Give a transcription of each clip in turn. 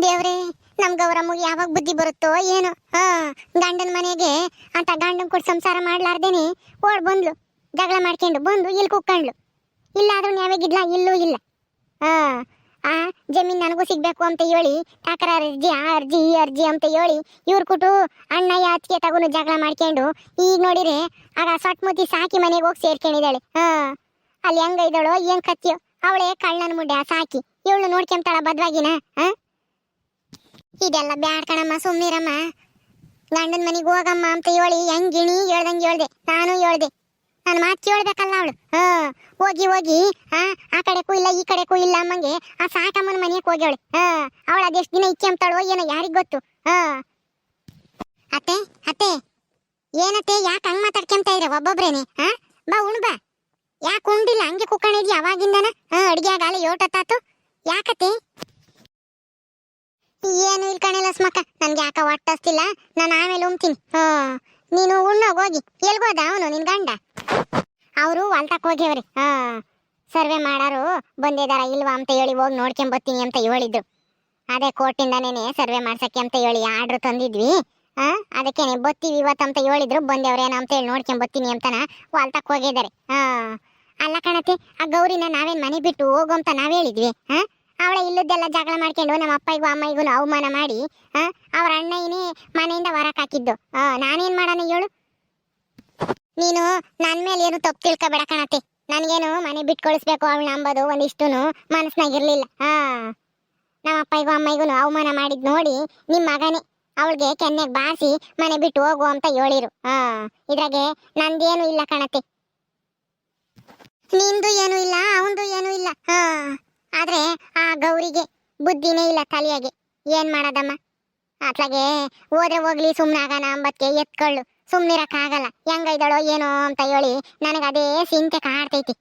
ದೇವ್ರೆ, ನಮ್ ಗೌರಮ್ಮಗೆ ಯಾವಾಗ ಬುದ್ಧಿ ಬರುತ್ತೋ ಏನೋ. ಗಂಡನ ಮನೆಗೆ ಅಂತ ಗಂಡನ್ ಕೊಟ್ಟು ಸಂಸಾರ ಮಾಡ್ಲಾರ್ದೇನೆ ಓಡ್ ಬಂದ್ಲು. ಜಗಳ ಮಾಡ್ಕೊಂಡು ಬಂದು ಇಲ್ಲಿ ಕುಕ್ಕಂಡ್ಲು. ಇಲ್ಲಾದ್ರೂ ನ್ಯಾವಾಗಿದ್ಲ, ಇಲ್ಲೂ ಇಲ್ಲ. ಆ ಜಮೀನ್ ನನಗೂ ಸಿಗ್ಬೇಕು ಅಂತ ಹೇಳಿ ತಕರಾರು ಅರ್ಜಿ ಅರ್ಜಿ ಅರ್ಜಿ ಅಂತ ಹೇಳಿ ಇವ್ರ ಕುಟು ಅಣ್ಣ ಯಾಚಿಗೆ ತಗೊಂಡು ಜಗಳ ಮಾಡ್ಕೊಂಡು ಈಗ ನೋಡಿರೆ ಆಗ ಸೊಟ್ಮುತಿ ಸಾಕಿ ಮನೆಗೆ ಹೋಗಿ ಸೇರ್ಕೊಂಡಿದ್ದಾಳೆ. ಅಲ್ಲಿ ಹೆಂಗ ಇದ್ದಾಳೋ ಏನ್ ಕತ್ತಿಯೋ, ಅವಳೇ ಕಳ್ಳನ ಮುಡ್ಡೆ ಸಾಕಿ ಇವಳು ನೋಡ್ಕೊಂತಾಳ ಬದ್ವಾಗಿನ. ಇದೆಲ್ಲ ಬ್ಯಾಡ್ ಕಣಮ್ಮ, ಸುಮ್ನಿರಮ್ಮ. ಗಂಡನ ಮನೆಗೆ ಹೋಗಮ್ಮ ಅಂತ ಹೇಳಿ ಹೆಂಗಿಣಿ ಹೇಳ್ದಂಗೆ ಹೇಳ್ದೆ, ನಾನು ಹೇಳ್ದೆ. ನನ್ನ ಮಾತು ಕೇಳ್ಬೇಕಲ್ಲ ಅವಳು. ಹೋಗಿ ಹೋಗಿ ಆ ಕಡೆಗೂ ಇಲ್ಲ ಈ ಕಡೆಗೂ ಇಲ್ಲ ಅಮ್ಮಂಗೆ ಆ ಸಾಕಮ್ಮನ ಮನೆಗೆ ಹೋಗ್ಯವಳೆ. ಅವಳು ಅದೆಷ್ಟು ದಿನ ಇಕ್ಕೆಂತಾಳೋ ಏನೋ ಯಾರಿಗ್ ಗೊತ್ತು. ಅತ್ತೆ ಅತ್ತೆ ಏನತ್ತೆ, ಯಾಕೆ ಹಂಗ್ ಮಾತಾಡ್ಕೊಂತ ಇದ್ರೆ ಒಬ್ಬೊಬ್ರೇನೆ? ಬಾ ಉಣ್ ಬಾ. ಯಾಕೆ ಉಂಡಿಲ್ಲ ಹಂಗೆ ಕುಕ್ಕಣಿದ್ಯ ಅವಾಗಿಂದನ? ಅಡ್ಗೆ ಆಗಾಲ ಯೋಟತ್ತಾತು, ಯಾಕತ್ತೆ? ಏನು ಇಲ್ಲಿ ಕಣಿಲ್ಲ ಸ್ಮಕ್ಕ, ನನ್ಗೆ ಯಾಕ ಹೊಟ್ಟಸ್ತಿಲ್ಲ, ನಾನು ಆಮೇಲೆ ಉಣ್ತೀನಿ. ನೀನು ಉಣ್ಣೋಗ್ ಹೋಗಿ. ಎಲ್ಗೋದ ಅವನು ನಿನ್ ಗಂಡ? ಅವರು ಹೊಲ್ತಕ್ ಹೋಗ್ಯವ್ರಿ. ಸರ್ವೆ ಮಾಡಾರು ಬಂದಿದಾರ ಇಲ್ವಾ ಅಂತ ಹೇಳಿ ಹೋಗಿ ನೋಡ್ಕೊಂಬತ್ತೀನಿ ಅಂತ ಹೇಳಿದ್ರು. ಅದೇ ಕೋರ್ಟಿಂದಾನೇನೆ ಸರ್ವೆ ಮಾಡ್ಸಕ್ಕೆ ಅಂತ ಹೇಳಿ ಆರ್ಡ್ರ್ ತಂದಿದ್ವಿ. ಅದಕ್ಕೇನೆ ಬತ್ತೀವಿ ಇವತ್ತು ಅಂತ ಹೇಳಿದ್ರು. ಬಂದೇವ್ರೇನೋ ಅಂತ ಹೇಳಿ ನೋಡ್ಕೊಂಬತ್ತೀನಿ ಅಂತನ ಹೊಲ್ತಕ್ ಹೋಗಿದ್ದಾರೆ. ಅಲ್ಲ ಕಣತೆ, ಆ ಗೌರಿನ ನಾವೇನ್ ಮನೆ ಬಿಟ್ಟು ಹೋಗು ಅಂತ ನಾವ್ ಹೇಳಿದ್ವಿ? ಅವಳ ಇಲ್ಲದ್ದೆಲ್ಲ ಜಗಳ ಮಾಡ್ಕೊಂಡು ನಮ್ಮ ಅಪ್ಪಗೂ ಅಮ್ಮಗೂ ಅವಮಾನ ಮಾಡಿ ಅವ್ರ ಅಣ್ಣನೇ ಮನೆಯಿಂದ ಹೊರಕ್ ಹಾಕಿದ್ದು. ನಾನೇನ್ ಮಾಡಾನ ಹೇಳು? ನೀನು ನನ್ ಮೇಲೆ ಏನು ತಪ್ಪು ತಿಳ್ಕೊಬೇಡ ಕಣತೆ. ನನ್ಗೇನು ಮನೆ ಬಿಟ್ಟು ಕಳಿಸ್ಬೇಕು ಅವಳನ್ನ ಅಂಬೋದು ಒಂದಿಷ್ಟುನು ಮನಸ್ನಾಗಿರ್ಲಿಲ್ಲ. ನಮ್ಮ ಅಪ್ಪಗೂ ಅಮ್ಮಗೂ ಅವಮಾನ ಮಾಡಿದ್ ನೋಡಿ ನಿಮ್ ಮಗನೇ ಅವಳಿಗೆ ಕೆನ್ನೆಗೆ ಬಾರಿಸಿ ಮನೆ ಬಿಟ್ಟು ಹೋಗು ಅಂತ ಹೇಳಿರು. ಇದ್ರಾಗೆ ನಂದೇನು ಇಲ್ಲ ಕಣತೆ. ನಿಂದು ಏನು ಇಲ್ಲ, ಅವಂದು ಏನು ಇಲ್ಲ. ಆದ್ರೆ ಆ ಗೌರಿಗೆ ಬುದ್ಧಿನೇ ಇಲ್ಲ ತಲೆಯಾಗೆ. ಏನ್ ಮಾಡೋದಮ್ಮ? ಅತ್ಲಾಗೆ ಹೋದ್ರೆ ಹೋಗ್ಲಿ ಸುಮ್ನಾಗಣ ಅಂಬತ್ಗೆ ಎತ್ಕೊಳ್ಳು. ಸುಮ್ನಿರಕ್ಕಾಗಲ್ಲ. ಹೆಂಗೈದಳೋ ಏನೋ ಅಂತ ಹೇಳಿ ನನಗದೇ ಚಿಂತೆ ಕಾಡ್ತೈತಿ.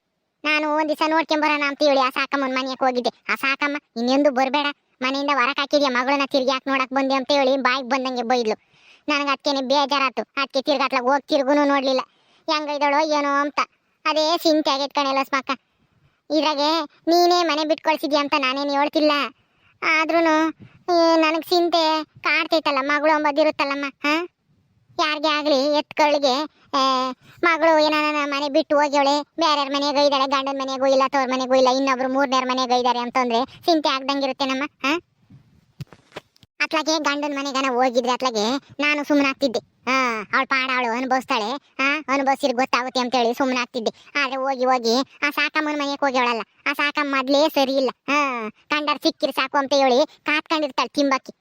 ನಾನು ಒಂದ್ ದಿವಸ ನೋಡ್ಕೊಂಬರೋಣ ಅಂತ ಹೇಳಿ ಆ ಸಾಕಮ್ಮನ ಮನೆಯಕ್ಕೆ ಹೋಗಿದ್ದೆ. ಆ ಸಾಕಮ್ಮ ಇನ್ನೊಂದು ಬರ್ಬೇಡ, ಮನೆಯಿಂದ ಹೊರಕ್ ಹಾಕಿದ್ಯಾ ಮಗಳನ್ನ ತಿರ್ಗಿ ಯಾಕೆ ನೋಡಕ್ ಬಂದೆ ಅಂತ ಹೇಳಿ ಬಾಯಿಗೆ ಬಂದಂಗೆ ಬೈದ್ಲು. ನನಗೆ ಅದಕ್ಕೇನೆ ಬೇಜಾರಾತು. ಅದಕ್ಕೆ ತಿರ್ಗಾತ್ಲಾಗ ಹೋಗಿ ತಿರ್ಗುನು ನೋಡ್ಲಿಲ್ಲ. ಹೆಂಗೈದಳೋ ಏನೋ ಅಂತ ಅದೇ ಚಿಂತೆ ಆಗೈತ್ ಕಣೆಲ್ಲ ಸ್ಮಕ್ಕ. ಇದ್ರಾಗೆ ನೀನೇ ಮನೆ ಬಿಟ್ಟು ಕಳ್ಸಿದ್ಯಾ ಅಂತ ನಾನೇನು ಹೇಳ್ತಿಲ್ಲ. ಆದ್ರೂ ನನಗೆ ಚಿಂತೆ ಕಾಡ್ತೈತಲ್ಲ, ಮಗಳು ಅಂಬದಿರುತ್ತಲ್ಲಮ್ಮ. ಯಾರಿಗೆ ಆಗ್ಲಿ ಎತ್ಕೊಳ್ಳಿಗೆ ಮಗಳು ಏನಾನ ಮನೆ ಬಿಟ್ಟು ಹೋಗ್ಯವಳೆ, ಬೇರೆಯವ್ರ ಮನೆಗೆ ಒಯ್ದಾಳೆ, ಗಂಡನ ಮನೆಗೂ ಇಲ್ಲ ತವ್ರ ಮನೆಗೂ ಇಲ್ಲ, ಇನ್ನೊಬ್ರು ಮೂರನೇರ ಮನೆಗೆ ಒಯ್ದಾರೆ ಅಂತಂದ್ರೆ ಚಿಂತೆ ಆಗ್ದಂಗಿರುತ್ತೆ ನಮ್ಮ. ಅತ್ಲಾಗೆ ಗಂಡನ ಮನೆಗನ ಹೋಗಿದ್ರೆ ಅತ್ಲಾಗೆ ನಾನು ಸುಮ್ಮನಾಗ್ತಿದ್ದೆ. ಅವಳು ಪಾಡ ಅವಳು ಅನುಭವಿಸ್ತಾಳೆ, ಅನುಭವಿಸಿರ್ ಗೊತ್ತಾಗುತ್ತೆ ಅಂತ ಹೇಳಿ ಸುಮ್ಮನಾಗ್ತಿದ್ದೆ. ಆದ್ರೆ ಹೋಗಿ ಹೋಗಿ ಆ ಸಾಕಮ್ಮನ ಮನೆಗೆ ಹೋಗ್ಯವಳಲ್ಲ, ಆ ಸಾಕಮ್ಮ ಮೊದ್ಲೇ ಸರಿ ಇಲ್ಲ. ಕಂಡರ್ ಸಿಕ್ಕಿರಿ ಸಾಕು ಅಂತ ಹೇಳಿ ಕಾತ್ಕೊಂಡಿರ್ತಾಳೆ ತಿಂಬಾಕಿ.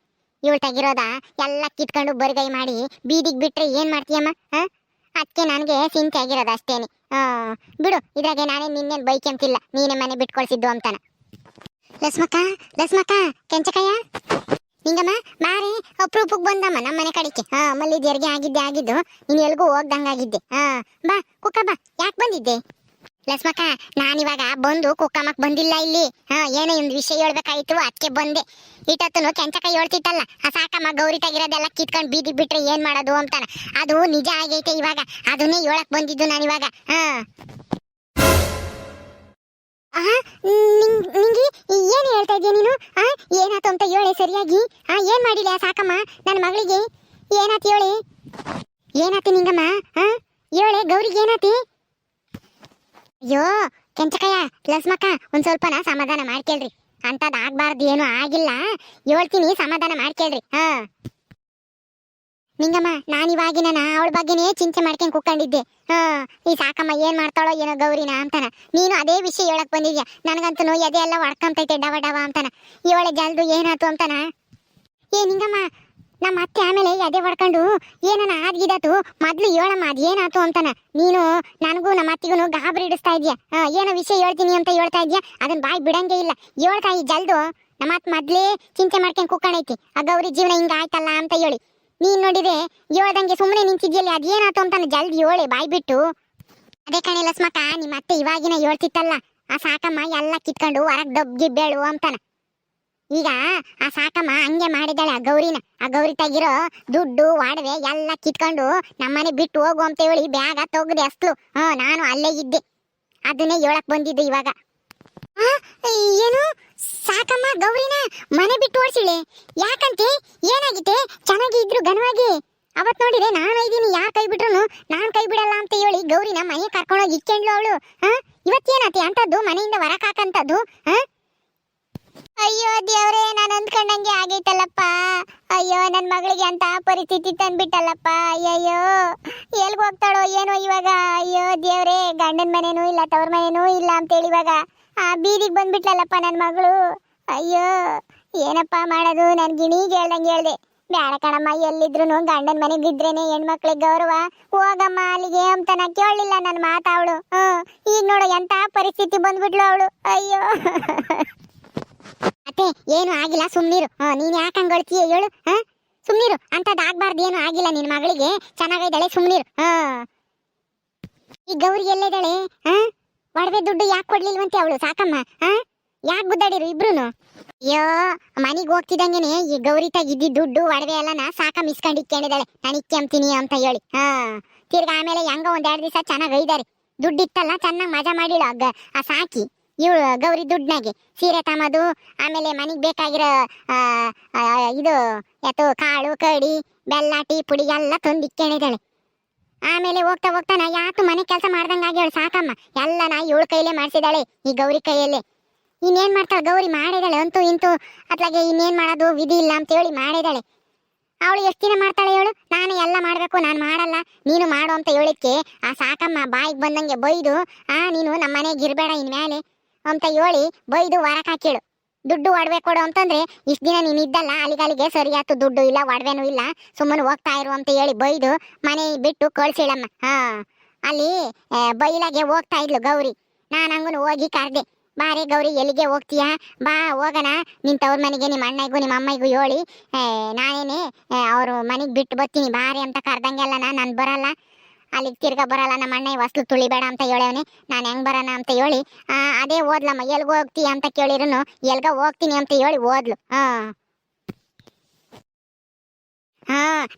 ಇವಳು ತೆಗಿರೋದ ಎಲ್ಲ ಕಿತ್ಕೊಂಡು ಬರ್ಗೈ ಮಾಡಿ ಬೀದಿಗೆ ಬಿಟ್ರೆ ಏನ್ ಮಾಡ್ತೀಯಮ್ಮ? ಅದಕ್ಕೆ ನನಗೆ ಚಿಂತೆ ಆಗಿರೋದು ಅಷ್ಟೇನೆ. ಬಿಡು, ಇದ್ರಾಗೆ ನಾನೇ ನಿನ್ನೇನು ಬೈಕೆಂತಿಲ್ಲ, ನೀನೇ ಮನೆ ಬಿಟ್ಕೊಳ್ಸಿದ್ದು ಅಂತಾನ. ಲಸ್ಮಕ್ಕ ಲಸ್ಮಕ್ಕ ಕೆಂಚಕಯ್ಯ ನಿಂಗಮ್ಮ ಮಾರಿ ಅಪ್ರೂಪಕ್ಕೆ ಬಂದಮ್ಮ ನಮ್ಮ ಮನೆ ಕಡೆಗೆ. ಮಲ್ಲಿದೇರ್ಗೆ ಆಗಿದ್ದು ನೀನು ಎಲ್ಗೂ ಹೋಗ್ದಂಗಾಗಿದ್ದೆ. ಬಾ ಕುಕ್ಕ ಬಾ. ಯಾಕೆ ಬಂದಿದ್ದೆ ಲಸ್ಮಕ್ಕ? ನಾನಿವಾಗ ಬಂದು ಕುಕ್ಕಮ್ಮಕ್ ಬಂದಿಲ್ಲ ಇಲ್ಲಿ. ಏನೋ ಒಂದು ವಿಷಯ ಹೇಳ್ಬೇಕಾಯ್ತು, ಅದಕ್ಕೆ ಬಂದೆ. ಇಟ್ಟತ್ತನು ಕೆಂಚಕ ಹೇಳ್ತಿತ್ತಲ್ಲ, ಆ ಸಾಕಮ್ಮ ಗೌರಿ ತೆಗಿರೋದೆಲ್ಲ ಕಿತ್ಕೊಂಡು ಬೀದಿ ಬಿಟ್ರೆ ಏನ್ ಮಾಡೋದು ಅಂತಾನ. ಅದು ನಿಜ ಆಗೈತೆ ಇವಾಗ, ಅದನ್ನೇ ಹೇಳಕ್ ಬಂದಿದ್ದು ನಾನಿವಾಗ. ನಿಂಗೆ ಏನ್ ಹೇಳ್ತಾ ಇದೀಯ ನೀನು? ಏನಾಯ್ತು ಅಂತ ಹೇಳಿ ಸರಿಯಾಗಿ. ಏನ್ ಮಾಡಿಲ್ಲ ಸಾಕಮ್ಮ ನನ್ನ ಮಗಳಿಗೆ? ಏನಾಯ್ತು ಹೇಳಿ? ಏನಾಯ್ತು ನಿಂಗಮ್ಮ? ಹೇಳೆ ಗೌರಿಗೆ ಏನಾಯ್ತಿ? ಅಯ್ಯೋ ಕೆಂಚಕಯ್ಯ ಲಸ್ಮಕ್ಕ, ಒಂದ್ ಸ್ವಲ್ಪನ ಸಮಾಧಾನ ಮಾಡ್ಕೇಳ್ರಿ. ಅಂತದ್ ಆಗ್ಬಾರ್ದು, ಏನು ಆಗಿಲ್ಲ, ಹೇಳ್ತೀನಿ ಸಮಾಧಾನ ಮಾಡ್ಕೇಳ್ರಿ. ನಿಂಗಮ್ಮ ನಾನಿವಾಗಿನ ಅವಳ ಬಗ್ಗೆನೇ ಚಿಂತೆ ಮಾಡ್ಕೊಂಡು ಕುಕ್ಕೊಂಡಿದ್ದೆ. ಈ ಸಾಕಮ್ಮ ಏನ್ ಮಾಡ್ತಾಳೋ ಏನೋ ಗೌರಿನ ಅಂತಾನ. ನೀನು ಅದೇ ವಿಷಯ ಹೇಳಕ್ ಬಂದಿದ್ಯಾ. ನನಗಂತೂ ಎದೆ ಎಲ್ಲ ಹೊಡ್ಕೊಂತೈತೆ ಡವ ಡವ ಅಂತಾನ. ಇವಳೆ ಜಲ್ದು ಏನಾಯ್ತು ಅಂತಾನ. ನಿಂಗಮ್ಮ ನಮ್ಮ ಅತ್ತೆ ಆಮೇಲೆ ಎದೆ ಹೊಡ್ಕೊಂಡು ಏನನ ಆದ್ಗಿದಾತು ಮೊದ್ಲು ಹೇಳಮ್ಮ ಅದೇನಾಯ್ತು ಅಂತಾನ. ನೀನು ನನಗೂ ನಮ್ಮ ಅತ್ತಿಗೂ ಗಾಬರಿ ಇಡಿಸ್ತಾ ಇದ್ಯಾ. ಏನೋ ವಿಷಯ ಹೇಳ್ತೀನಿ ಅಂತ ಹೇಳ್ತಾ ಇದ್ಯಾ, ಅದನ್ನ ಬಾಯಿ ಬಿಡಂಗೆ ಇಲ್ಲ. ಹೇಳ್ತಾ ಈ ಜಲ್ದು. ನಮ್ಮ ಅತ್ತೆ ಮೊದ್ಲೇ ಚಿಂತೆ ಮಾಡ್ಕೊಂಡು ಕುಕ್ಕಣೈತಿ, ಆ ಗೌರಿ ಜೀವನ ಹಿಂಗ ಆಯ್ತಲ್ಲ ಅಂತ ಹೇಳಿ. ನೀನ್ ನೋಡಿದ್ರೆ ಹೇಳ್ದಂಗೆ ಸುಮ್ಮನೆ ನಿಂತಿದ್ಯಲ್ಲ, ಅದೇನಾಯ್ತು ಅಂತಾನೆ ಜಲ್ದಿ ಹೇಳಿ ಬಾಯ್ ಬಿಟ್ಟು. ಅದೇ ಕಣೆ ಲಸ್ಮಕ್ಕ, ನಿಮ್ಮ ಅತ್ತೆ ಇವಾಗಿನ ಹೇಳ್ತಿತ್ತಲ್ಲ, ಆ ಸಾಕಮ್ಮ ಎಲ್ಲ ಕಿತ್ಕೊಂಡು ಹೊರಗ್ ದಬ್ಗಿಬ್ಬೇಳು ಅಂತಾನ. ಈಗ ಆ ಸಾಕಮ್ಮ ಹಂಗೆ ಮಾಡಿದಾಳೆ ಆ ಗೌರಿನ. ಆ ಗೌರಿ ತೆಗಿರೋ ದುಡ್ಡು ಒಡವೆ ಎಲ್ಲ ಕಿತ್ಕೊಂಡು ನಮ್ಮನೆ ಬಿಟ್ಟು ಹೋಗು ಅಂತ ಹೇಳಿ ಬ್ಯಾಗ ತೆಗ್ದೆ ಅಸ್ಲು. ನಾನು ಅಲ್ಲೇ ಇದ್ದೆ, ಅದನ್ನೇ ಹೇಳಕ್ ಬಂದಿದ್ದು ಇವಾಗ. ಆ, ಏನು ಸಾಕಮ್ಮ ಗೌರಿನ ಮನೆ ಬಿಟ್ಟು ಓಡಿಸಿಳೆ? ಯಾಕಂತೆ? ಏನಾಗಿದೆ? ಚೆನ್ನಾಗಿ ಇದ್ರು ಘನವಾಗಿ. ಅವತ್ ನೋಡಿದೆ ನಾನು ಇದ್ದೀನಿ, ಯಾರ್ ಕೈ ಬಿಟ್ರು ನಾನ್ ಕೈ ಬಿಡಲ್ಲ ಅಂತ ಹೇಳಿ ಗೌರಿನ ಮನೆ ಕರ್ಕೊಂಡೋಗಿ ಇಕ್ಕೊಂಡ್ಲು ಅವಳು. ಇವತ್ತೇನತಿ ಅಂತದ್ದು ಮನೆಯಿಂದ ಹೊರಕ್ ಹಾಕಂತದ್ದು? ಅಯ್ಯೋ ದೇವ್ರೇ, ನಾನು ಅಂದ್ಕೊಂಡಂಗೆ ಆಗೈತಲ್ಲಪ್ಪ. ಅಯ್ಯೋ, ನನ್ ಮಗಳಿಗೆ ಅಂತ ಪರಿಸ್ಥಿತಿ ತಂದ್ಬಿಟ್ಟಲ್ಲಪ್ಪ. ಅಯ್ಯಯ್ಯೋ, ಎಲ್ಗ್ ಹೋಗ್ತಾಳೋ ಏನೋ ಇವಾಗ. ಅಯ್ಯೋ ದೇವ್ರೇ, ಗಂಡನ ಮನೆನೂ ಇಲ್ಲ, ತವ್ರ ಮನೆನೂ ಇಲ್ಲ ಅಂತೇಳಿ ಇವಾಗ ಬೀದಿಗೆ ಬಂದ್ಬಿಟ್ಲಲ್ಲಪ್ಪ ನನ್ ಮಗಳು. ಅಯ್ಯೋ, ಏನಪ್ಪ ಮಾಡೋದು? ನನ್ ಗಿಣಿಗೆ ಹೇಳ್ದಂಗೆ ಹೇಳ್ದೆ, ಬ್ಯಾಡ ಕಣಮ್ಮ, ಎಲ್ಲಿದ್ರು ಗಂಡನ ಮನೆಗೆ ಇದ್ರೇನೆ ಹೆಣ್ಮಕ್ಳಿಗೆ ಗೌರವ, ಹೋಗಮ್ಮ ಅಲ್ಲಿಗೆ ಅಂತ ನಾ ಕೇಳಲಿಲ್ಲ ನನ್ನ ಮಾತಾವಳು. ಈಗ ನೋಡು ಎಂತ ಪರಿಸ್ಥಿತಿ ಬಂದ್ಬಿಟ್ಲು ಅವಳು. ಅಯ್ಯೋ ಅತ್ತೆ, ಏನು ಆಗಿಲ್ಲ, ಸುಮ್ನಿರು. ನೀನ್ ಯಾಕೆ ಹಂಗೊಳ್ತೀಯ ಹೇಳು? ಸುಮ್ನಿರು, ಅಂತದಾಗ್ಬಾರ್ದು, ಏನು ಆಗಿಲ್ಲ ನಿನ್ ಮಗಳಿಗೆ, ಚೆನ್ನಾಗಿದ್ದಾಳೆ, ಸುಮ್ನಿರು. ಈ ಗೌರಿ ಎಲ್ಲಿದ್ದಾಳೆ? ಒಡವೆ ದುಡ್ಡು ಯಾಕೆ ಕೊಡ್ಲಿಲ್ವಂತೆ ಅವಳು ಸಾಕಮ್ಮ? ಯಾಕೆ ಗುದ್ದಾಡಿರು ಇಬ್ರುನು? ಅಯ್ಯೋ, ಮನಿಗ್ ಹೋಗ್ತಿದಂಗೆನೆ ಈ ಗೌರಿ ಇದ್ದಿ ದುಡ್ಡು ಒಡವೆ ಎಲ್ಲನ ಸಾಕಮ್ಮ ಇಸ್ಕೊಂಡು ಇಕ್ಕೊಂಡಿದ್ದಾಳೆ, ನಾನು ಇಕ್ಕೊಂತೀನಿ ಅಂತ ಹೇಳಿ. ತಿರ್ಗ ಆಮೇಲೆ ಹೆಂಗ ಒಂದೆರಡು ದಿವಸ ಚೆನ್ನಾಗಿ ಒಯ್ದಾರೆ. ದುಡ್ಡು ಇತ್ತಲ್ಲ, ಚೆನ್ನಾಗಿ ಮಜಾ ಮಾಡಿಳು ಆ ಸಾಕಿ ಇವಳು ಗೌರಿ ದುಡ್ನಾಗೆ ಸೀರೆ ತಮ್ಮದು, ಆಮೇಲೆ ಮನೆಗೆ ಬೇಕಾಗಿರೋ ಇದು ಯಾತು ಕಾಳು ಕಡಿ ಬೆಲ್ಲ ಟೀ ಪುಡಿ ಎಲ್ಲ ತಂದು ಇಕ್ಕೊಂಡಿದ್ದಾಳೆ. ಆಮೇಲೆ ಹೋಗ್ತಾ ಹೋಗ್ತಾನ ಯಾತು ಮನೆ ಕೆಲಸ ಮಾಡ್ದಂಗಾಗಿ ಹೇಳು ಸಾಕಮ್ಮ ಎಲ್ಲ ಇವಳು ಕೈಲೇ ಮಾಡಿಸಿದಾಳೆ, ಈ ಗೌರಿ ಕೈಯಲ್ಲೇ. ಇನ್ನೇನ್ ಮಾಡ್ತಾಳೆ ಗೌರಿ? ಮಾಡಿದಾಳೆ ಅಂತೂ ಇಂತೂ, ಅತ್ಲಾಗೆ ಇನ್ನೇನ್ ಮಾಡೋದು, ವಿಧಿ ಇಲ್ಲ ಅಂತ ಹೇಳಿ ಮಾಡಿದಾಳೆ. ಅವಳು ಎಷ್ಟು ದಿನ ಮಾಡ್ತಾಳೆ ಹೇಳು? ನಾನು ಎಲ್ಲ ಮಾಡ್ಬೇಕು, ನಾನು ಮಾಡಲ್ಲ, ನೀನು ಮಾಡು ಅಂತ ಹೇಳಿಕ್ಕೆ ಆ ಸಾಕಮ್ಮ ಬಾಯಿಗೆ ಬಂದಂಗೆ ಬೈದು, ನೀನು ನಮ್ಮ ಮನೆಗೆ ಇರಬೇಡ ಇನ್ಮೇಲೆ ಅಂತ ಹೇಳಿ ಬೈದು ಹೊರಕ್ ಹಾಕಿಳು. ದುಡ್ಡು ಒಡವೆ ಕೊಡು ಅಂತಂದ್ರೆ ಇಷ್ಟು ದಿನ ನೀನು ಇದ್ದಲ್ಲ, ಅಲ್ಲಿಗಲ್ಲಿಗೆ ಸರಿ ಆಯ್ತು, ದುಡ್ಡು ಇಲ್ಲ ಒಡವೆನೂ ಇಲ್ಲ, ಸುಮ್ಮನೆ ಹೋಗ್ತಾ ಇರು ಅಂತ ಹೇಳಿ ಬೈದು ಮನೆ ಬಿಟ್ಟು ಕಳ್ಸಿಳಮ್ಮ. ಅಲ್ಲಿ ಬೈಲಾಗೆ ಹೋಗ್ತಾ ಇದ್ಲು ಗೌರಿ. ನಾನು ಹಂಗನು ಹೋಗಿ ಕರ್ದೆ, ಬಾರೆ ಗೌರಿ ಎಲ್ಲಿಗೆ ಹೋಗ್ತೀಯಾ, ಬಾ ಹೋಗೋಣ ನಿನ್ ತವ್ರ ಮನೆಗೆ, ನಿಮ್ಮ ಅಣ್ಣಗೂ ನಿಮ್ಮ ಅಮ್ಮಗೂ ಹೇಳಿ ನಾನೇನೆ ಅವರು ಮನೆಗೆ ಬಿಟ್ಟು ಬರ್ತೀನಿ ಬಾರೆ ಅಂತ ಕರ್ದಂಗೆಲ್ಲ ನಾನು ಬರಲ್ಲ, ಅಲ್ಲಿಗೆ ತಿರ್ಗಾ ಬರಲ್ಲ, ನಮ್ಮ ಅಣ್ಣ ವಸ್ತು ತುಳಿಬೇಡ ಅಂತ ಹೇಳವನೆ, ನಾನು ಹೆಂಗ್ ಬರೋಣ ಅಂತ ಹೇಳಿ ಅದೇ ಓದ್ಲಮ್ಮ. ಎಲ್ಗ ಹೋಗ್ತೀಯ ಅಂತ ಕೇಳಿರುನು ಎಲ್ಗ ಹೋಗ್ತೀನಿ ಅಂತ ಹೇಳಿ ಓದ್ಲು.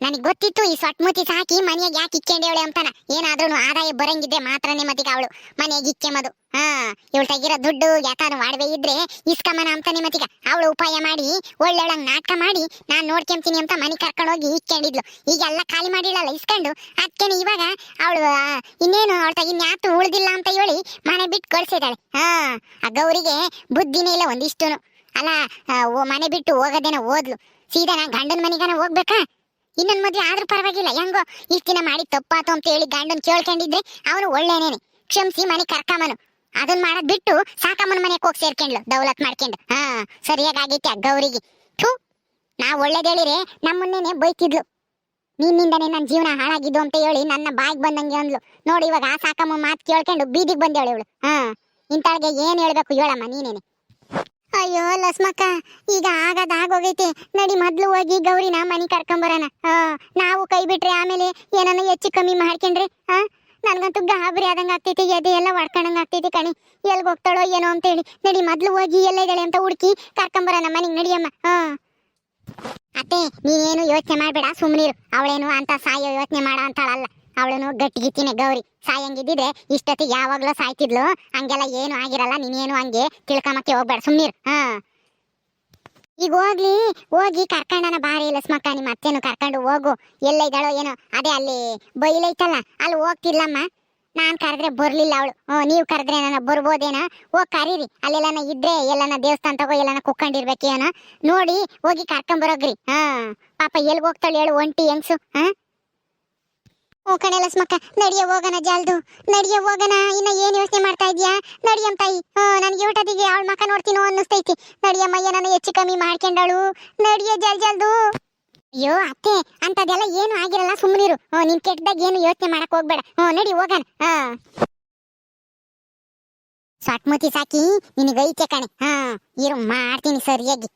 ನನಗೆ ಗೊತ್ತಿತ್ತು ಈ ಸೊಟ್ಮುತಿ ಸಾಕಿ ಮನೆಯಾಗ ಯಾಕೆ ಇಕ್ಕೊಂಡೇವಳೆ ಅಂತಾನ. ಏನಾದ್ರೂ ಆದಾಯ ಬರಂಗಿದ್ದೆ ಮಾತ್ರನೇ ಮತಿಗೆ ಅವಳು ಮನೆಯಾಗ ಇಕ್ಕೆಮದು. ಇವಳು ತೆಗಿರೋ ದುಡ್ಡು ಯಾಕಾನು ಒಡವೆ ಇದ್ರೆ ಇಸ್ಕಮ್ಮನ ಅಂತಾನೆ ಮತಿಗ ಅವಳು ಉಪಾಯ ಮಾಡಿ ಒಳ್ಳೆಳಂಗ್ ನಾಟಕ ಮಾಡಿ ನಾನು ನೋಡ್ಕೊಂತೀನಿ ಅಂತ ಮನೆ ಕರ್ಕೊಂಡು ಹೋಗಿ ಇಕ್ಕೊಂಡಿದ್ಲು. ಈಗೆಲ್ಲ ಖಾಲಿ ಮಾಡಿಳಲ್ಲ ಇಸ್ಕೊಂಡು, ಅದಕ್ಕೇನೆ ಇವಾಗ ಅವಳು ಇನ್ನೇನು ಅವಳ ತಗ ಇನ್ಯಾತು ಉಳ್ದಿಲ್ಲ ಅಂತ ಹೇಳಿ ಮನೆ ಬಿಟ್ಟು ಕಳ್ಸಿದಾಳೆ. ಆ ಗೌರಿಗೆ ಬುದ್ಧಿನೇ ಇಲ್ಲ ಒಂದಿಷ್ಟುನು. ಅಲ್ಲ ಮನೆ ಬಿಟ್ಟು ಹೋಗೋದೇನ ಓದ್ಲು, ಸೀದಾ ನಾ ಗಂಡನ ಮನೆಗನ ಹೋಗ್ಬೇಕಾ? ಇನ್ನೊಂದು ಮದ್ವೆ ಆದ್ರೂ ಪರವಾಗಿಲ್ಲ, ಹೆಂಗೋ ಇಷ್ಟ ದಿನ ಮಾಡಿ ತಪ್ಪಾತು ಅಂತ ಹೇಳಿ ಗಂಡನ್ ಕೇಳ್ಕೊಂಡಿದ್ರೆ ಅವನು ಒಳ್ಳೆನೇನೆ ಕ್ಷಮಿಸಿ ಮನೆ ಕರ್ಕಮ್ಮನು. ಅದನ್ನ ಮಾಡೋದ್ ಬಿಟ್ಟು ಸಾಕಮ್ಮನ ಮನೆಗೆ ಹೋಗಿ ಸೇರ್ಕೊಂಡ್ಲು ದೌಲತ್ ಮಾಡ್ಕೊಂಡು. ಸರಿಯಾಗೈತೆ ಆ ಗೌರಿಗೆ. ಥೂ, ನಾ ಒಳ್ಳೇದೇಳಿರೆ ನಮ್ಮನ್ನೇನೆ ಬೈತಿದ್ಲು, ನಿನ್ನಿಂದನೇ ನನ್ನ ಜೀವನ ಹಾಳಾಗಿದ್ದು ಅಂತ ಹೇಳಿ ನನ್ನ ಬಾಯಿಗೆ ಬಂದಂಗೆ ಅಂದ್ಲು. ನೋಡಿ ಇವಾಗ ಆ ಸಾಕಮ್ಮ ಮಾತು ಕೇಳ್ಕೊಂಡು ಬೀದಿಗೆ ಬಂದೇಳು ಇವಳು. ಇಂತಾಳಿಗೆ ಏನ್ ಹೇಳ್ಬೇಕು ಹೇಳಮ್ಮ ನೀನೇನೆ. ಅಯ್ಯೋ ಲಸ್ಮಕ್ಕ, ಈಗ ಆಗೋಗೈತೆ, ನಡಿ ಮೊದ್ಲು ಹೋಗಿ ಗೌರಿನ ಮನೆ ಕರ್ಕೊಂಬರೋಣ. ನಾವು ಕೈ ಬಿಟ್ರೆ ಆಮೇಲೆ ಏನನ್ನ ಹೆಚ್ಚು ಕಮ್ಮಿ ಮಾಡ್ಕೊಂಡ್ರೆ ನನ್ಗಂತೂ ಗಾಬರಿ ಆದಂಗ ಆಗ್ತೈತಿ, ಎದೆ ಎಲ್ಲ ಹೊಡ್ಕೊಂಡಂಗ ಆಗ್ತೈತಿ ಕಣಿ. ಎಲ್ಗ ಹೋಗ್ತಾಳೋ ಏನೋ ಅಂತ ಹೇಳಿ. ನಡಿ ಮೊದ್ಲು ಹೋಗಿ ಎಲ್ಲ ಇದ್ದಾಳೆ ಅಂತ ಹುಡುಕಿ ಕರ್ಕೊಂಬರೋಣ ಮನೆಗೆ, ನಡಿಯಮ್ಮ. ಅತ್ತೆ, ನೀನೇನು ಯೋಚನೆ ಮಾಡ್ಬೇಡ, ಸುಮ್ನಿರು. ಅವಳೇನು ಅಂತ ಸಾಯೋ ಯೋಚನೆ ಮಾಡ ಅಂತಾಳಲ್ಲ, ಅವಳನು ಗಟ್ಟಿಗಿತ್ತಿನೇ ಗೌರಿ. ಸಾಯಂಗಿದ್ದಿದ್ರೆ ಇಷ್ಟೊತ್ತಿಗೆ ಯಾವಾಗ್ಲೂ ಸಾಯ್ತಿದ್ಲು, ಹಂಗೆಲ್ಲ ಏನು ಆಗಿರಲ್ಲ, ನೀನೇನು ಹಂಗೆ ತಿಳ್ಕೊಂಬಕ್ಕೆ ಹೋಗ್ಬೇಡ, ಸುಮ್ನಿರು. ಈಗ ಹೋಗಿ ಕರ್ಕೊಂಡನ ಬಾರಿ ಲಸ್ಮಕ್ಕ, ನಿಮ್ಮ ಅತ್ತೆನು ಕರ್ಕೊಂಡು ಹೋಗು. ಎಲ್ಲ ಇದ್ದಾಳೋ ಏನೋ, ಅದೇ ಅಲ್ಲಿ ಬೈಲೈತಲ್ಲ ಅಲ್ಲಿ ಹೋಗ್ತಿರ್ಲಮ್ಮ. ನಾನ್ ಕರೆದ್ರೆ ಬರ್ಲಿಲ್ಲ ಅವಳು, ನೀವು ಕರೆದ್ರೆ ನನ್ನ ಬರ್ಬೋದೇನೋ, ಹೋಗಿ ಕರೀರಿ. ಅಲ್ಲೆಲ್ಲನ ಇದ್ರೆ ಎಲ್ಲನ ದೇವಸ್ಥಾನ ತಗೋ ಎಲ್ಲನ ಕುಕ್ಕೊಂಡಿರ್ಬೇಕೇನೋ ನೋಡಿ ಹೋಗಿ ಕರ್ಕೊಂಬರೋಗ್ರಿ. ಪಾಪ ಎಲ್ಗ ಹೋಗ್ತಾಳೆ ಹೇಳು ಒಂಟಿ ಹೆಂಗ್ಸು. ಕಣೆ ಲಸ್ಮಕ್ಕ, ನಡಿಯ ಹೋಗೋಣ, ಜಲ್ದು ನಡಿಯ ಹೋಗೋಣ. ಇನ್ನ ಏನ್ ಯೋಚನೆ ಮಾಡ್ತಾ ಇದ್ಯಾ? ನಡಿಯಮ್ಮ ತಾಯಿ, ನನ್ಗೆ ಊಟದಿಗೆ ಅವಳ ಮಕ್ಕ ನೋಡ್ತೀನೋ ಅನ್ನಿಸ್ತೈತಿ. ನಡಿಯಮ್ಮ, ಏನನ್ನ ಹೆಚ್ಚು ಕಮ್ಮಿ ಮಾಡ್ಕೊಂಡಳು, ನಡಿಯ ಜಲ್ದು. ಅಯ್ಯೋ ಅತ್ತೆ, ಅಂತದೆಲ್ಲ ಏನು ಆಗಿರಲ್ಲ, ಸುಮ್ಮನಿರು. ನಿನ್ ಕೆಟ್ಟದಾಗ ಏನು ಯೋಚನೆ ಮಾಡಕ್ ಹೋಗ್ಬೇಡ. ನಡಿ ಹೋಗೋಣ. ಸಾಕ್ಮತಿ ಸಾಕಿ ನಿನಗೈತೆ ಕಣೆ. ಇರು ಮಾಡ್ತೀನಿ ಸರಿಯಾಗಿ.